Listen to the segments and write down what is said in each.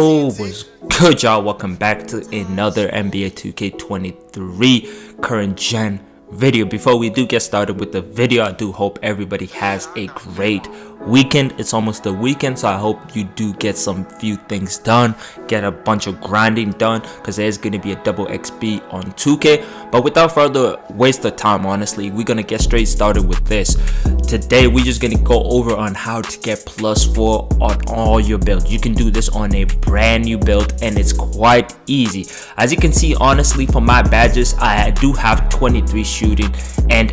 Yo, what's good, y'all? Welcome back to another NBA 2K23 current gen video. Before we do get started with the video, I do hope everybody has a great weekend. It's almost the weekend, so I hope you do get some few things done, get a bunch of grinding done, because there's going to be a double XP on 2K. But without further waste of time, honestly, we're going to get straight started with this. Today we're just going to go over on how to get +4 on all your builds. You can do this on a brand new build, and it's quite easy. As you can see, honestly, for my badges, I do have 23 shooting and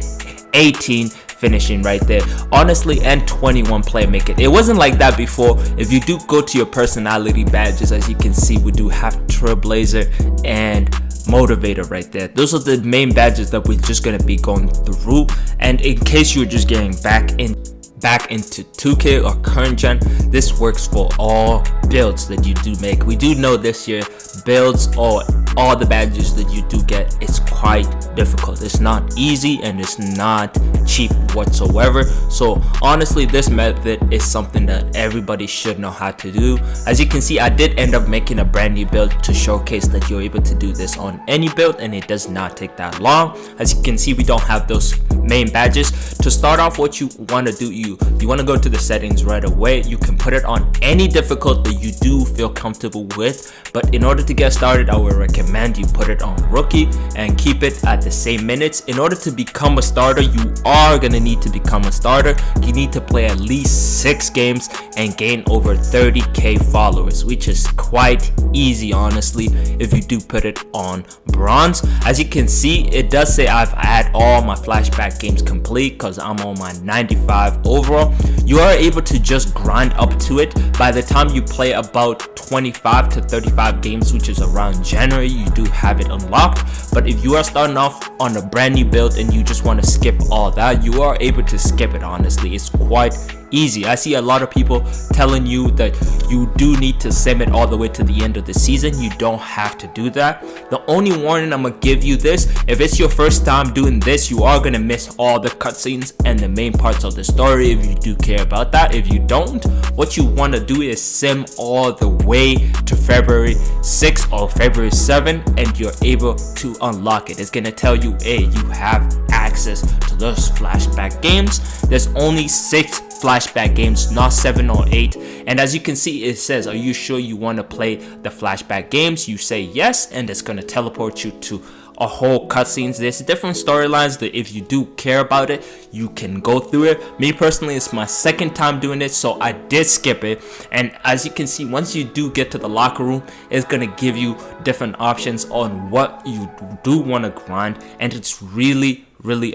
18 finishing right there, honestly, and 21 playmaking. It wasn't like that before. If you do go to your personality badges, as you can see, we do have Trailblazer and Motivator right there. Those are the main badges that we're just going to be going through. And in case you're just getting back into 2K or current gen, this works for all builds that you do make. We do know this year builds or all the badges that you do get is quite difficult. It's not easy and it's not cheap whatsoever. So honestly, this method is something that everybody should know how to do. As you can see, I did end up making a brand new build to showcase that you're able to do this on any build, and it does not take that long. As you can see, we don't have those main badges. To start off, what you want to do, you want to go to the settings right away. You can put it on any difficulty you do feel comfortable with, but in order to get started, I would recommend you put it on rookie and keep it at the same minutes. In order to become a starter, you are going to need to become a starter. You need to play at least 6 games and gain over 30k followers, which is quite easy, honestly, if you do put it on bronze. As you can see, it does say I've had all my flashback games complete because I'm on my 95 overall. You are able to just grind up to it. By the time you play about 25 to 35 games, which is around January, you do have it unlocked. But if you are starting off on a brand new build and you just want to skip all that, you are able to skip it. Honestly, it's quite easy. I see a lot of people telling you that you do need to sim it all the way to the end of the season. You don't have to do that. The only warning I'm gonna give you this: if it's your first time doing this, you are gonna miss all the cutscenes and the main parts of the story if you do care about that. If you don't, what you want to do is sim all the way to February 6th or February 7th, and you're able to unlock it. It's gonna tell you, hey, you have access to those flashback games. There's only 6 flashback games, not 7 or 8. And as you can see, it says, are you sure you want to play the flashback games? You say yes, and it's going to teleport you to a whole cutscenes. There's different storylines that if you do care about it, you can go through it. Me personally, it's my second time doing it, so I did skip it. And as you can see, once you do get to the locker room, it's gonna give you different options on what you do want to grind, and it's really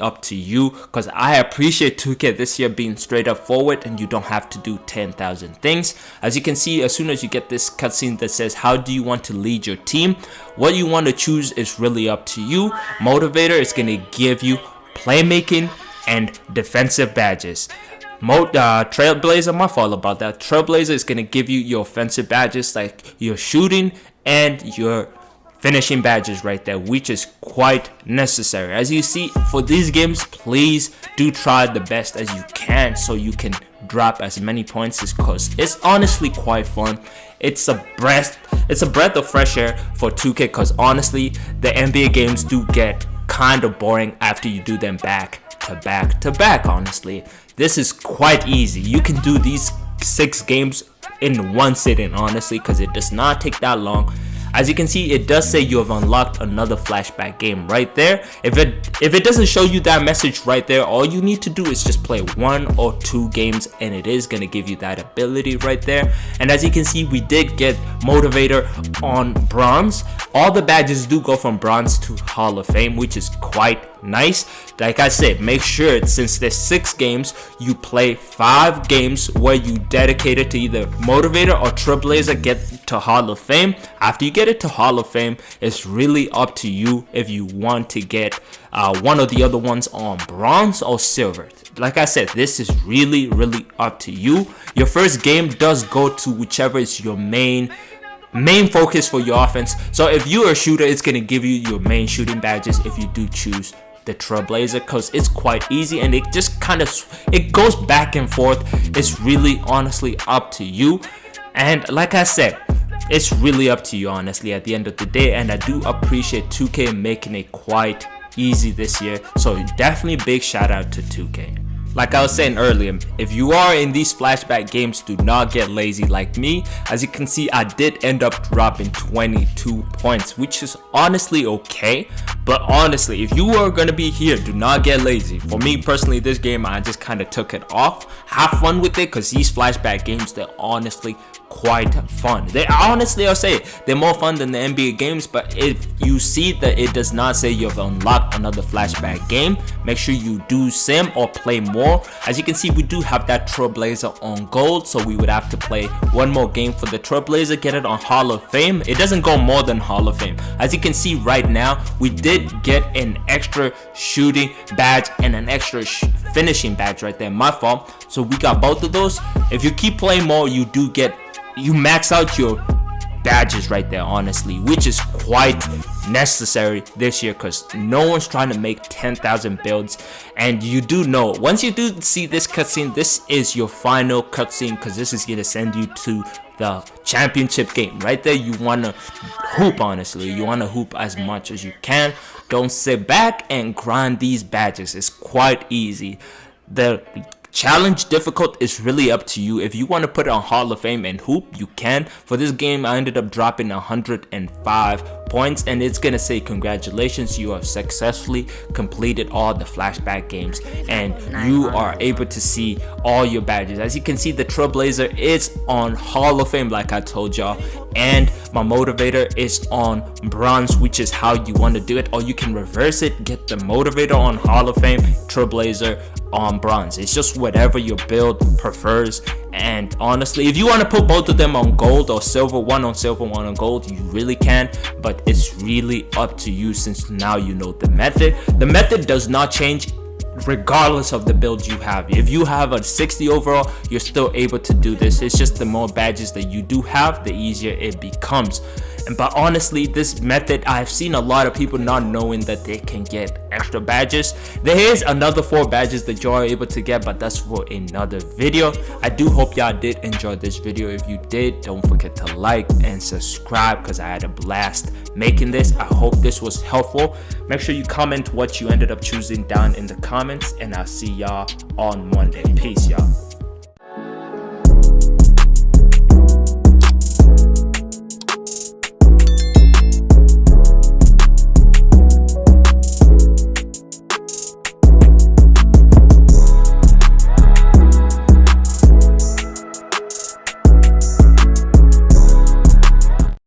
up to you, because I appreciate 2K this year being straight up forward and you don't have to do 10,000 things. As you can see, as soon as you get this cutscene that says how do you want to lead your team, what you want to choose is really up to you. Motivator is going to give you playmaking and defensive badges. Trailblazer, my fault about that. Trailblazer is going to give you your offensive badges like your shooting and your finishing badges right there, which is quite necessary. As you see, for these games, please do try the best as you can so you can drop as many points, because it's honestly quite fun. It's a breath of fresh air for 2K, because honestly, the NBA games do get kind of boring after you do them back to back. Honestly, this is quite easy. You can do these 6 games in one sitting, honestly, because it does not take that long. As you can see, it does say you have unlocked another flashback game right there. If it doesn't show you that message right there, all you need to do is just play 1 or 2 games, and it is going to give you that ability right there. And as you can see, we did get Motivator on bronze. All the badges do go from bronze to Hall of Fame, which is quite nice. Like I said, make sure, since there's 6 games, you play 5 games where you dedicate it to either Motivator or Trailblazer, get to Hall of Fame. After you get it to Hall of Fame, it's really up to you if you want to get one of the other ones on bronze or silver. Like I said, this is really up to you. Your first game does go to whichever is your main focus for your offense. So if you're a shooter, it's going to give you your main shooting badges if you do choose the Trailblazer, because it's quite easy and it just kind of it goes back and forth. It's really honestly up to you. And like I said, it's really up to you, honestly, at the end of the day. And I do appreciate 2K making it quite easy this year, so definitely big shout out to 2K. Like I was saying earlier, if you are in these flashback games, do not get lazy like me. As you can see, I did end up dropping 22 points, which is honestly okay. But honestly, if you are going to be here, do not get lazy. For me personally, this game, I just kind of took it off. Have fun with it, because these flashback games, they're honestly quite fun. They honestly, I'll say it, they're more fun than the NBA games. But if you see that it does not say you've unlocked another flashback game, make sure you do sim or play more. As you can see, we do have that Trailblazer on gold, so we would have to play one more game for the Trailblazer, get it on Hall of Fame. It doesn't go more than Hall of Fame. As you can see right now, we did get an extra shooting badge and an extra finishing badge right there, my fault. So we got both of those. If you keep playing more, you max out your badges right there, honestly, which is quite necessary this year, because no one's trying to make 10,000 builds. And you do know, once you do see this cutscene, this is your final cutscene, because this is going to send you to the championship game right there. You want to hoop, honestly, you want to hoop as much as you can. Don't sit back and grind these badges. It's quite easy. The challenge difficult is really up to you. If you want to put it on Hall of Fame and hoop, you can. For this game, I ended up dropping 105 points, and it's gonna say congratulations, you have successfully completed all the flashback games, and you are able to see all your badges. As you can see, the Trailblazer is on Hall of Fame, like I told y'all, and my motivator is on bronze, which is how you want to do it. Or you can reverse it, get the motivator on Hall of Fame, Trailblazer on bronze. It's just whatever your build prefers. And honestly, if you want to put both of them on gold, or silver, one on silver, one on gold, you really can. But it's really up to you, since now you know the method. The method does not change regardless of the build you have. If you have a 60 overall, you're still able to do this. It's just the more badges that you do have, the easier it becomes. But honestly, this method, I've seen a lot of people not knowing that they can get extra badges. There is another 4 badges that you're able to get, but that's for another video. I do hope y'all did enjoy this video. If you did, don't forget to like and subscribe, because I had a blast making this. I hope this was helpful. Make sure you comment what you ended up choosing down in the comments, and I'll see y'all on Monday. Peace, y'all.